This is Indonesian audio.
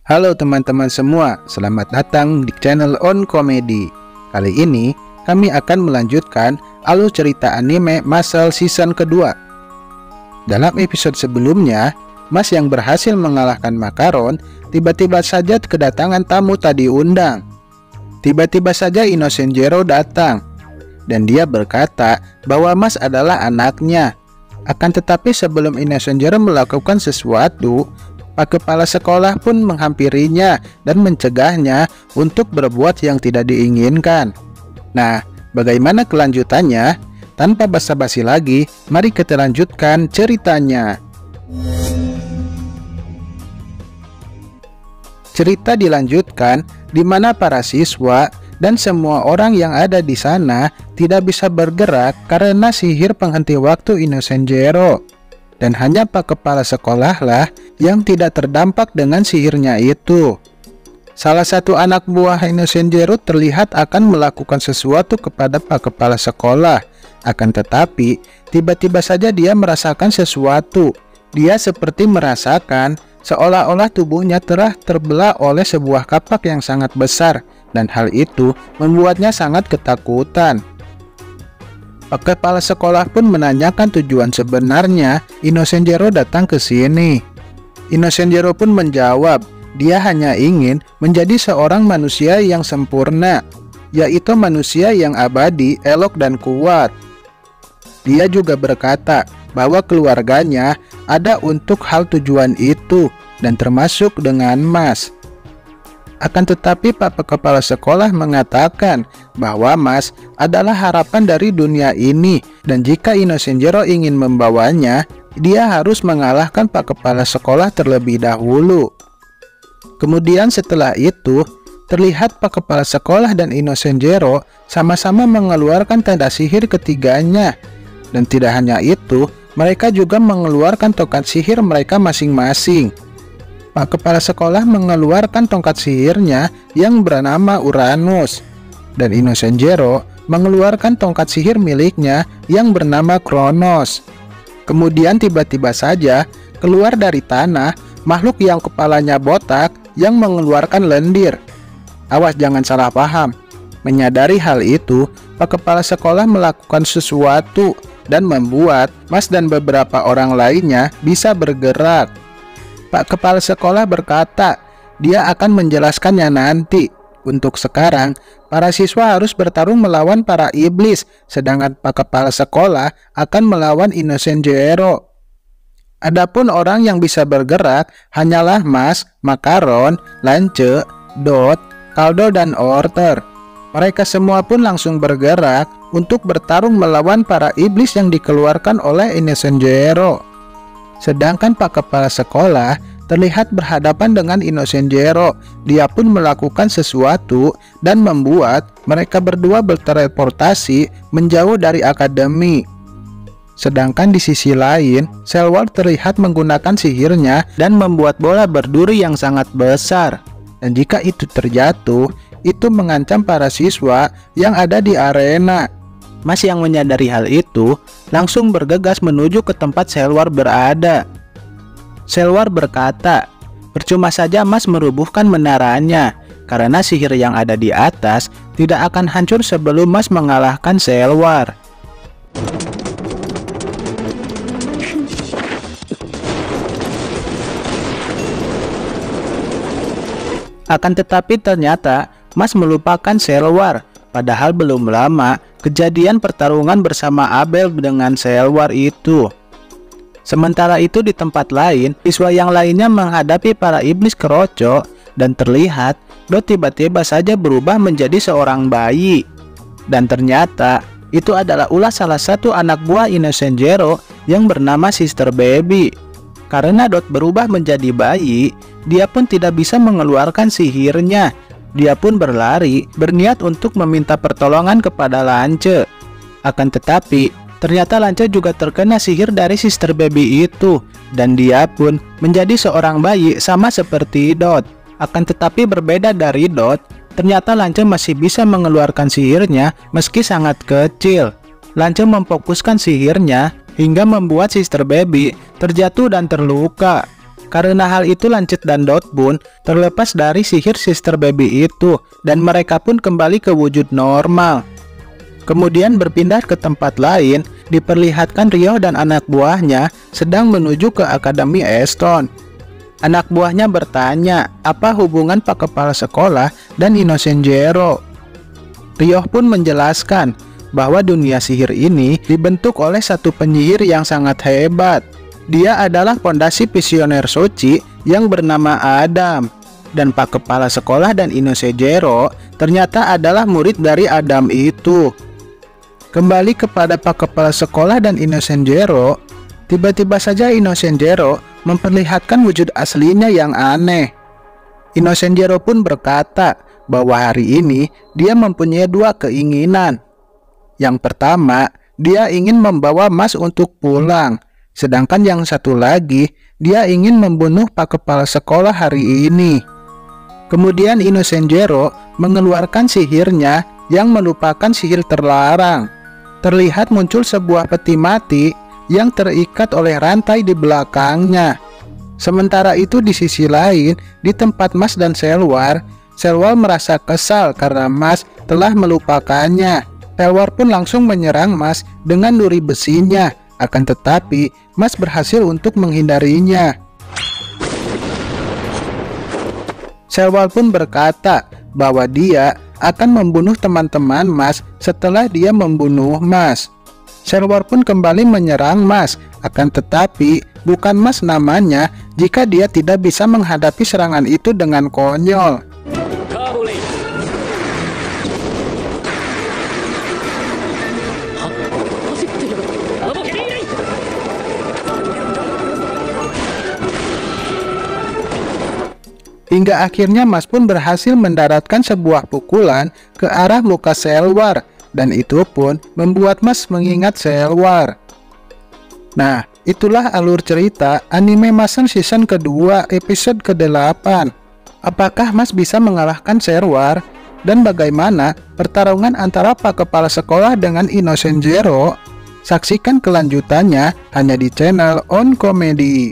Halo teman-teman semua, selamat datang di channel On Comedy. Kali ini kami akan melanjutkan alur cerita anime Muscle season kedua. Dalam episode sebelumnya, Mas yang berhasil mengalahkan Makaron tiba-tiba saja kedatangan tamu tak diundang. Tiba-tiba saja Innocent Zero datang dan dia berkata bahwa Mas adalah anaknya. Akan tetapi sebelum Innocent Zero melakukan sesuatu, Pak Kepala Sekolah pun menghampirinya dan mencegahnya untuk berbuat yang tidak diinginkan. Nah, bagaimana kelanjutannya? Tanpa basa-basi lagi, mari kita lanjutkan ceritanya. Cerita dilanjutkan di mana para siswa dan semua orang yang ada di sana tidak bisa bergerak karena sihir penghenti waktu Innocent Zero. Dan hanya Pak Kepala Sekolah lah yang tidak terdampak dengan sihirnya itu. Salah satu anak buah Innocent Zero terlihat akan melakukan sesuatu kepada Pak Kepala Sekolah. Akan tetapi, tiba-tiba saja dia merasakan sesuatu. Dia seperti merasakan seolah-olah tubuhnya telah terbelah oleh sebuah kapak yang sangat besar. Dan hal itu membuatnya sangat ketakutan. Pak Kepala Sekolah pun menanyakan tujuan sebenarnya Innocent Zero datang ke sini. Innocent Zero pun menjawab, dia hanya ingin menjadi seorang manusia yang sempurna, yaitu manusia yang abadi, elok dan kuat. Dia juga berkata bahwa keluarganya ada untuk hal tujuan itu dan termasuk dengan Mas. Akan tetapi Pak Kepala Sekolah mengatakan bahwa Mas adalah harapan dari dunia ini dan jika Innocent Zero ingin membawanya, dia harus mengalahkan Pak Kepala Sekolah terlebih dahulu. Kemudian setelah itu, terlihat Pak Kepala Sekolah dan Innocent Zero sama-sama mengeluarkan tanda sihir ketiganya. Dan tidak hanya itu, mereka juga mengeluarkan tongkat sihir mereka masing-masing. Pak Kepala Sekolah mengeluarkan tongkat sihirnya yang bernama Uranus. Dan Innocent Zero mengeluarkan tongkat sihir miliknya yang bernama Kronos. Kemudian tiba-tiba saja keluar dari tanah makhluk yang kepalanya botak yang mengeluarkan lendir. Awas jangan salah paham. Menyadari hal itu, Pak Kepala Sekolah melakukan sesuatu dan membuat Mas dan beberapa orang lainnya bisa bergerak. Pak Kepala Sekolah berkata, dia akan menjelaskannya nanti. Untuk sekarang, para siswa harus bertarung melawan para iblis, sedangkan Pak Kepala Sekolah akan melawan Innocent Zero. Adapun orang yang bisa bergerak hanyalah Mas, Makaron, Lance, Dot, Kaldo, dan Orter. Mereka semua pun langsung bergerak untuk bertarung melawan para iblis yang dikeluarkan oleh Innocent Zero. Sedangkan Pak Kepala Sekolah terlihat berhadapan dengan Innocent Zero. Dia pun melakukan sesuatu dan membuat mereka berdua berteleportasi menjauh dari akademi. Sedangkan di sisi lain, Selwar terlihat menggunakan sihirnya dan membuat bola berduri yang sangat besar. Dan jika itu terjatuh, itu mengancam para siswa yang ada di arena. Mas yang menyadari hal itu langsung bergegas menuju ke tempat Selwar berada. Selwar berkata, percuma saja Mas merubuhkan menaranya, karena sihir yang ada di atas tidak akan hancur sebelum Mas mengalahkan Selwar. Akan tetapi ternyata Mas melupakan Selwar. Padahal belum lama kejadian pertarungan bersama Abel dengan Selwar itu. Sementara itu di tempat lain, siswa yang lainnya menghadapi para iblis keroco dan terlihat Dot tiba-tiba saja berubah menjadi seorang bayi. Dan ternyata itu adalah ulah salah satu anak buah Innocent Zero yang bernama Sister Baby. Karena Dot berubah menjadi bayi, dia pun tidak bisa mengeluarkan sihirnya. Dia pun berlari, berniat untuk meminta pertolongan kepada Lance. Akan tetapi, ternyata Lance juga terkena sihir dari Sister Baby itu. Dan dia pun menjadi seorang bayi sama seperti Dot. Akan tetapi berbeda dari Dot, ternyata Lance masih bisa mengeluarkan sihirnya meski sangat kecil. Lance memfokuskan sihirnya hingga membuat Sister Baby terjatuh dan terluka. Karena hal itu Lancet dan Dotbun terlepas dari sihir Sister Baby itu dan mereka pun kembali ke wujud normal. Kemudian berpindah ke tempat lain, diperlihatkan Ryo dan anak buahnya sedang menuju ke Akademi Eston. Anak buahnya bertanya apa hubungan Pak Kepala Sekolah dan Innocent Zero. Ryo pun menjelaskan bahwa dunia sihir ini dibentuk oleh satu penyihir yang sangat hebat. Dia adalah pondasi visioner suci yang bernama Adam. Dan Pak Kepala Sekolah dan Innocent Zero ternyata adalah murid dari Adam itu. Kembali kepada Pak Kepala Sekolah dan Innocent Zero, tiba-tiba saja Innocent Zero memperlihatkan wujud aslinya yang aneh. Innocent Zero pun berkata bahwa hari ini dia mempunyai dua keinginan. Yang pertama, dia ingin membawa Mas untuk pulang. Sedangkan yang satu lagi, dia ingin membunuh Pak Kepala Sekolah hari ini. Kemudian Innocent Zero mengeluarkan sihirnya yang merupakan sihir terlarang. Terlihat muncul sebuah peti mati yang terikat oleh rantai di belakangnya. Sementara itu di sisi lain, di tempat Mas dan Selwar merasa kesal karena Mas telah melupakannya. Selwar pun langsung menyerang Mas dengan duri besinya. Akan tetapi, Mas berhasil untuk menghindarinya. Selwar pun berkata bahwa dia akan membunuh teman-teman Mas setelah dia membunuh Mas. Selwar pun kembali menyerang Mas, akan tetapi bukan Mas namanya jika dia tidak bisa menghadapi serangan itu dengan konyol. Hingga akhirnya Mas pun berhasil mendaratkan sebuah pukulan ke arah luka Selwar, dan itu pun membuat Mas mengingat Selwar. Nah, itulah alur cerita anime Masan season kedua episode ke-8. Apakah Mas bisa mengalahkan Selwar? Dan bagaimana pertarungan antara Pak Kepala Sekolah dengan Innocent Zero? Saksikan kelanjutannya hanya di channel On Comedy.